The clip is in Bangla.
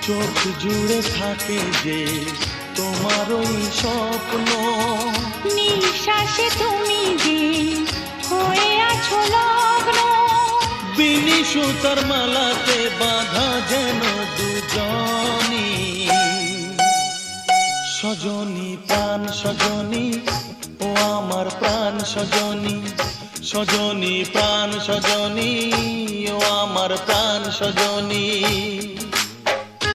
চোখ জুড়ে থাকে যে তোমার ওই স্বপ্ন, নিঃশ্বাসে তুমি যে হয়ে আছো লগ্ন। বিনি সুতার মালাতে বাঁধা যেন দুজনি, সজনী প্রাণ সজনী ও আমার প্রাণ সজনী, সজনী প্রাণ সজনী ও আমার প্রাণ সজনী।